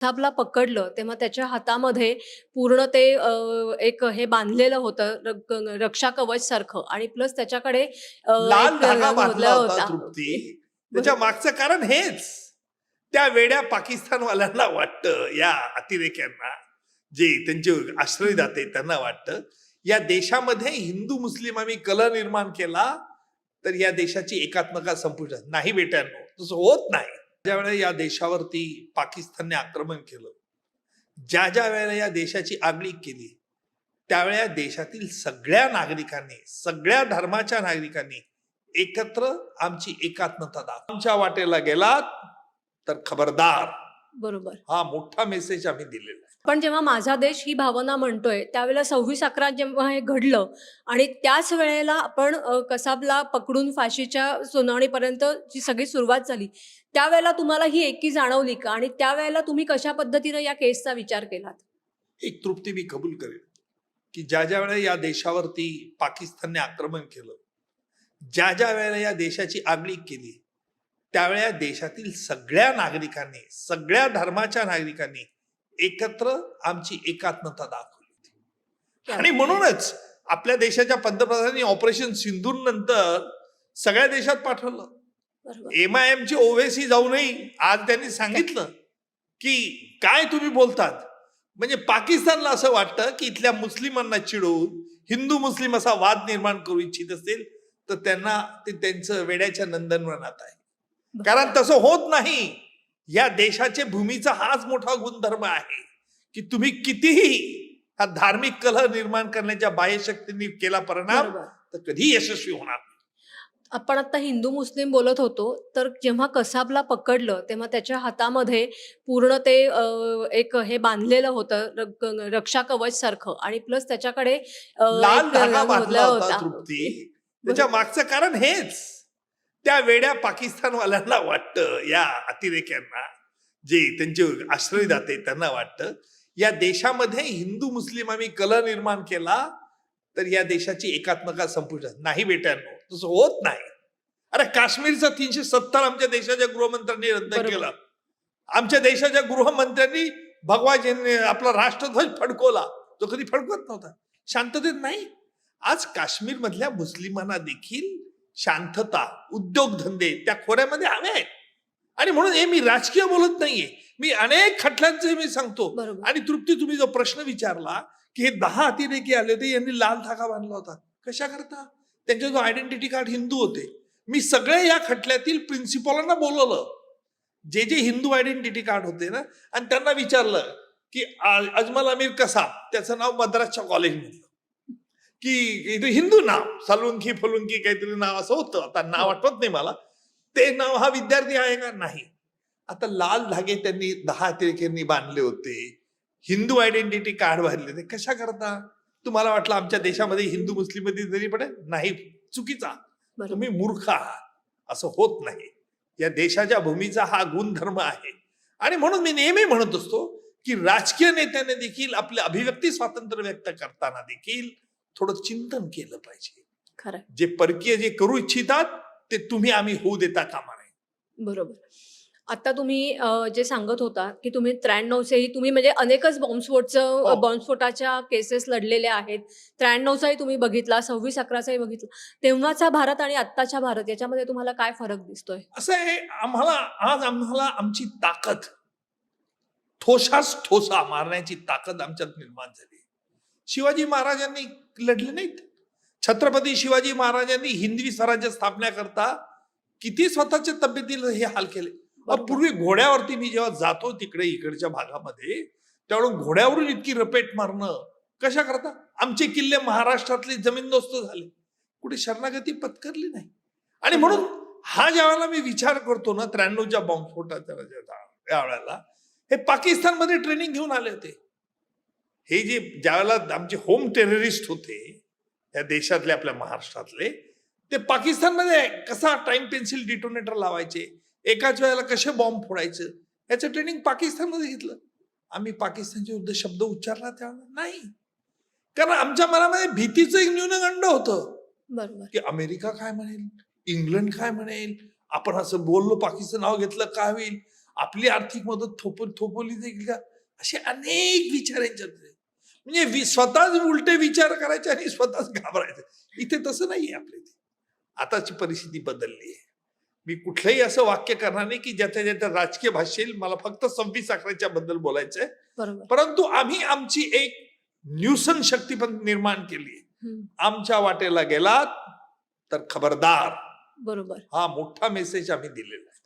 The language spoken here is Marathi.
आपला पकडलं तेव्हा त्याच्या हातामध्ये पूर्ण ते एक हे बांधलेलं होतं रक्षा कवच सारखं आणि प्लस त्याच्याकडे लाल एक धागा बांधला होता होता. तृप्ती. त्याच्या बरोबर. मागचं कारण हेच. त्या वेड्या पाकिस्तानवाल्यांना वाटतं, या अतिरेक्यांना, जे त्यांचे आश्रयदाते त्यांना वाटतं, या देशामध्ये हिंदू मुस्लिम आम्ही कलह निर्माण केला तर या देशाची एकात्मता संपू शकत नाही. बेट्यांनो, तसं होत नाही. ज्या वेळेला या देशावरती पाकिस्तानने आक्रमण केलं, ज्या वेळेला या देशाची आगळीक केली, त्यावेळेला देशातील सगळ्या नागरिकांनी, सगळ्या धर्माच्या नागरिकांनी एकत्र आमची एकात्मता दाखव. आमच्या वाटेला गेलात तर खबरदार. बरोबर. हा मोठा मेसेज आम्ही दिलेला आहे. पण जेव्हा माझा देश ही भावना म्हणतोय त्यावेळेला 26/11 जेव्हा हे घडलं आणि त्याच वेळेला आपण कसाबला पकडून फाशीच्या सुनावणीपर्यंत जी सगळी सुरुवात झाली, त्यावेळेला तुम्हाला ही एकी जाणवली का? आणि त्यावेळेला तुम्ही कशा पद्धतीने या केसचा विचार केलात? एक तृप्ती मी कबूल करेन की ज्या वेळेला या देशावरती पाकिस्तानने आक्रमण केलं, ज्या वेळेला या देशाची आगळीक केली, त्यावेळेला देशातील सगळ्या नागरिकांनी, सगळ्या धर्माच्या नागरिकांनी एकत्र आमची एकात्मता दाखवली. आणि म्हणूनच आपल्या देशाच्या पंतप्रधानांनी ऑपरेशन सिंधूर नंतर सगळ्या देशात पाठवलं. MIM ची ओवेसी जाऊनही आज त्यांनी सांगितलं की काय तुम्ही बोलतात. म्हणजे पाकिस्तानला असं वाटतं की इथल्या मुस्लिमांना चिडवून हिंदू मुस्लिम असा वाद निर्माण करू इच्छित असतील तर त्यांना ते त्यांचं वेड्याच्या नंदनवनात आहे. कारण तसं होत नाही. या देशाच्या भूमीचा हाच मोठा गुणधर्म आहे की तुम्ही कितीही हा धार्मिक कलह निर्माण करण्याच्या बाह्यशक्तींनी केला परिणाम तर कधी यशस्वी होणार. आपण आता हिंदू मुस्लिम बोलत होतो, तर जेव्हा कसाबला पकडलं तेव्हा त्याच्या हातामध्ये पूर्ण ते एक हे बांधलेलं होतं रक्षा कवच सारखं आणि प्लस त्याच्याकडे लाल धागा बांधला होता होता. तृप्ती. त्याच्या मागचं कारण हेच. त्या वेड्या पाकिस्तानवाल्यांना वाटतं, या अतिरेक्यांना, जे त्यांचे आश्रयदाते त्यांना वाटतं, या देशामध्ये हिंदू मुस्लिम आम्ही कलह निर्माण केला तर या देशाची एकात्मता संपू शकत नाही. बेट्यांनो, तसं होत नाही. अरे काश्मीरचा 370 आमच्या देशाच्या गृहमंत्र्यांनी रद्द केला. आमच्या देशाच्या गृहमंत्र्यांनी भगवाजींनी आपला राष्ट्रध्वज फडकवला, जो कधी फडकवत नव्हता. शांततेत नाही. आज काश्मीर मधल्या मुस्लिमांना देखील शांतता, उद्योगधंदे त्या खोऱ्यामध्ये हवे आहेत. आणि म्हणून हे मी राजकीय बोलत नाहीये, मी अनेक खटल्यांचे मी सांगतो. आणि तृप्ती, तुम्ही जो प्रश्न विचारला की हे 10 अतिरेकी आले होते, यांनी लाल धागा बांधला होता, कशा करता? त्यांचे जो आयडेंटिटी कार्ड हिंदू होते. मी सगळे या खटल्यातील प्रिन्सिपॉलांना बोलवलं, जे हिंदू आयडेंटिटी कार्ड होते ना, आणि त्यांना विचारलं की अजमल अमीर कसाब, त्याचं नाव मद्रासच्या कॉलेजमधलं, की हिंदू नाव सलुंकी फलुंकी काहीतरी नाव असं होतं, आता नाव आठवत नाही मला. ते नाव हा विद्यार्थी आहे का? नाही. आता लाल धागे त्यांनी 10 अतिरेक्यांनी बांधले होते, हिंदू आयडेंटिटी कार्ड बांधले होते, कशा करता? तुम्हाला वाटलं आमच्या देशामध्ये हिंदू मुस्लिम मध्ये जरी पडेल? नाही, चुकीचा. तुम्ही मूर्ख आहात. असं होत नाही. या देशाच्या भूमीचा हा गुणधर्म आहे. आणि म्हणून मी नेहमी म्हणत असतो की राजकीय नेत्याने देखील आपले अभिव्यक्ती स्वातंत्र्य व्यक्त करताना देखील थोडं चिंतन केलं पाहिजे. खरं. जे परकीय जे करू इच्छितात ते तुम्ही आम्ही होऊ देता कामा नये. बरोबर. आता तुम्ही जे सांगत होता की तुम्ही 93 तुम्ही म्हणजे अनेकच बॉम्बस्फोटाच्या केसेस लढलेल्या आहेत. 93 तुम्ही बघितला, 26/11 बघितला. तेव्हाचा भारत आणि आत्ताच्या भारत याच्यामध्ये तुम्हाला काय फरक दिसतोय? असं आहे, आम्हाला आमची ताकद, ठोसास ठोसा मारण्याची ताकद आमच्यात निर्माण झाली. शिवाजी महाराजांनी लढले नाहीत. छत्रपती शिवाजी महाराजांनी हिंदवी स्वराज्य स्थापण्याकरता किती स्वतःच्या तब्येतीला हे हाल केले. पूर्वी घोड्यावरती मी जेव्हा जातो तिकडे इकडच्या भागामध्ये, त्यावेळेस घोड्यावरून इतकी रपेट मारणं कशा करता? आमचे किल्ले महाराष्ट्रातले जमीनदोस्त झाले, कुठे शरणागती पत्करली नाही. आणि म्हणून हा ज्या वेळेला मी विचार करतो ना, 93च्या बॉम्बस्फोटाच्या वेळेला हे पाकिस्तानमध्ये ट्रेनिंग घेऊन आले होते. हे जे ज्यावेळेला आमचे होम टेररिस्ट होते या देशातले, आपल्या महाराष्ट्रातले, ते पाकिस्तानमध्ये कसा टाइम पेन्सिल डिटोनेटर लावायचे, एकाच वेळेला कसे बॉम्ब फोडायचं, याचं ट्रेनिंग पाकिस्तानमध्ये घेतलं. आम्ही पाकिस्तानच्या विरुद्ध शब्द उच्चारला त्यावेळेला नाही. कारण आमच्या मनामध्ये भीतीचं एक न्यूनगंड होतं. बरोबर. की अमेरिका काय म्हणेल, इंग्लंड काय म्हणेल, आपण असं बोललो, पाकिस्तान नाव घेतलं काय होईल. आपली आर्थिक मदत थोपवली जाईल का, असे अनेक विचार यांच्यात होते. म्हणजे स्वतःच उलटे विचार करायचे आणि स्वतःच घाबरायचे. इथे तसं नाहीये आपल्या इथे. आताची परिस्थिती बदलली आहे. मी कुठलंही असं वाक्य करणार नाही की ज्याच्या ज्याच्या राजकीय भाषेल. मला फक्त 26 अकराच्या बद्दल बोलायचंय. बरोबर. परंतु आम्ही आमची एक न्यूसन शक्ती पण निर्माण केली. आमच्या वाटेला गेलात तर खबरदार. बरोबर. हा मोठा मेसेज आम्ही दिलेला आहे.